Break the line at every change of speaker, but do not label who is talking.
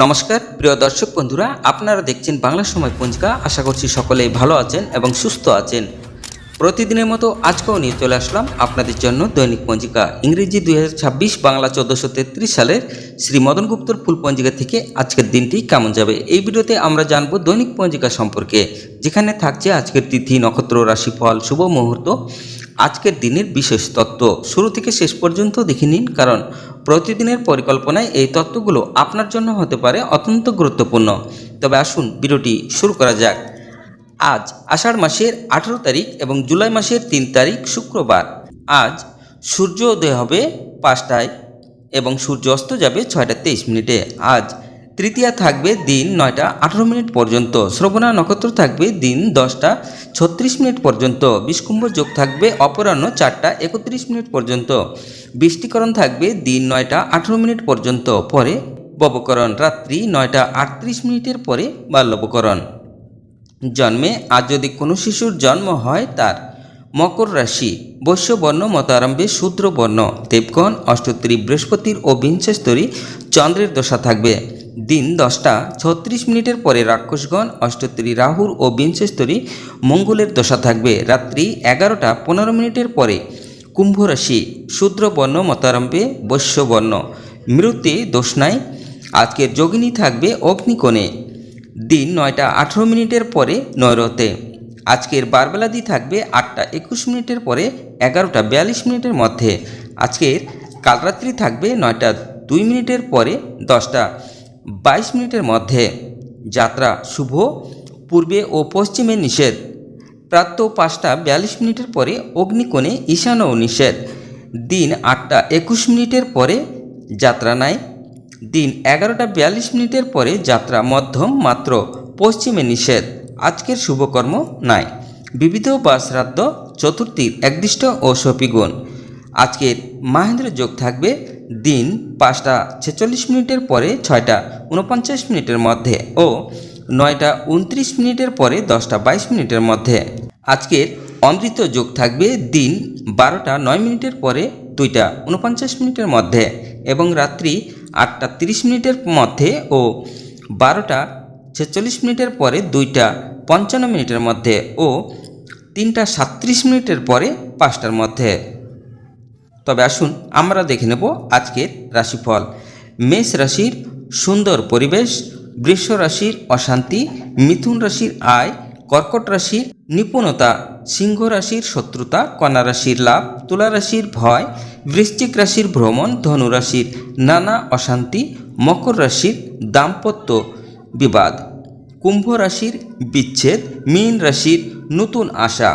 নমস্কার প্রিয় দর্শক বন্ধুরা, আপনারা দেখছেন বাংলা সময় পঞ্জিকা। আশা করছি সকলেই ভালো আছেন এবং সুস্থ আছেন। প্রতিদিনের মতো আজকেও নিয়ে চলে আসলাম আপনাদের জন্য দৈনিক পঞ্জিকা, ইংরেজি 2026, বাংলা 1433 সালের শ্রী মদন গুপ্তর ফুল পঞ্জিকা থেকে আজকের দিনটি কেমন যাবে। এই ভিডিওতে আমরা জানব দৈনিক পঞ্জিকা সম্পর্কে, যেখানে থাকছে আজকের তিথি, নক্ষত্র, রাশিফল, শুভ মুহূর্ত, আজকের দিনের বিশেষ তত্ত্ব। শুরু থেকে শেষ পর্যন্ত দেখে নিন, কারণ প্রতিদিনের পরিকল্পনায় এই তত্ত্বগুলো আপনার জন্য হতে পারে অত্যন্ত গুরুত্বপূর্ণ। তবে আসুন ভিডিওটি শুরু করা যাক। আজ আষাঢ় মাসের 18 তারিখ এবং জুলাই মাসের 3 তারিখ শুক্রবার। আজ সূর্য উদয় হবে 5টায় এবং সূর্য অস্ত যাবে 6টা 23 মিনিটে। আজ তৃতীয়া থাকবে দিন 9টা 18 মিনিট পর্যন্ত। শ্রবণা নক্ষত্র থাকবে দিন 10টা 36 মিনিট পর্যন্ত। বিষকুম্ভ যোগ থাকবে অপরাহ্ন 4টা 31 মিনিট পর্যন্ত। বৃষ্টিকরণ থাকবে দিন 9টা 18 মিনিট পর্যন্ত, পরে ববকরণ রাত্রি 9টা 38 মিনিটের পরে বাল্যবকরণ। জন্মে আজ যদি কোনো শিশুর জন্ম হয়, তার মকর রাশি, বৈশ্যবর্ণ, মতারম্ভে শূদ্রবর্ণ, দেবগণ, অষ্টত্রী বৃহস্পতির ও বিংশস্তরী চন্দ্রের দশা থাকবে। দিন 10টা 36 মিনিটের পরে রাক্ষসগণ, অষ্টত্রী রাহুর ও বিংশস্তরী মঙ্গলের দশা থাকবে। রাত্রি 11টা 15 মিনিটের পরে কুম্ভ রাশি, শূদ্রবর্ণ, মতারম্ভে বৈশ্যবর্ণ, মৃত্যে দোষ নাই। আজকের যোগিনী থাকবে অগ্নিকোণে। দিন 9টা 18 মিনিটের পরে নৈরতে। আজকের বারবেলাদি থাকবে 8টা 21 মিনিটের পরে 11টা 42 মিনিটের মধ্যে। আজকের কালরাত্রি থাকবে 9টা 2 মিনিটের পরে 10টা 22 মিনিটের মধ্যে। যাত্রা শুভ, পূর্বে ও পশ্চিমে নিষেধ। প্রাতঃ 5টা 42 মিনিটের পরে অগ্নিকোণে ঈশানও নিষেধ। দিন 8টা 21 মিনিটের পরে যাত্রা নাই। দিন 11টা 42 মিনিটের পরে যাত্রা মধ্যম, মাত্র পশ্চিমে নিষেধ। আজকের শুভকর্ম নাই। বিবিধ বা শ্রাদ্ধ, চতুর্থীর একদিষ্ট ও শপিগুণ। আজকের মাহেন্দ্র যোগ থাকবে দিন 5টা 46 মিনিটের পরে 6টা 49 মিনিটের মধ্যে ও 9টা 29 মিনিটের পরে 10টা 22 মিনিটের মধ্যে। আজকের অমৃত যোগ থাকবে দিন 12টা 9 মিনিটের পরে 2টা 49 মিনিটের মধ্যে এবং রাত্রি 8টা 30 মিনিটের মধ্যে ও 12টা 46 মিনিটের পরে 2টা 55 মিনিটের মধ্যে ও 3টা 37 মিনিটের পরে 5টার মধ্যে। তবে আসুন আমরা দেখে নেব আজকের রাশিফল। মেষ রাশির সুন্দর পরিবেশ, বৃষ রাশির অশান্তি, মিথুন রাশির আয়, কর্কট রাশির নিপুণতা, সিংহ রাশির শত্রুতা, কন্যা রাশির লাভ, তুলা রাশির ভয়, বৃশ্চিক রাশির ভ্রমণ, ধনু রাশির নানা অশান্তি, মকর রাশির দাম্পত্য বিবাদ, কুম্ভ রাশির বিচ্ছেদ, মীন রাশির নতুন আশা,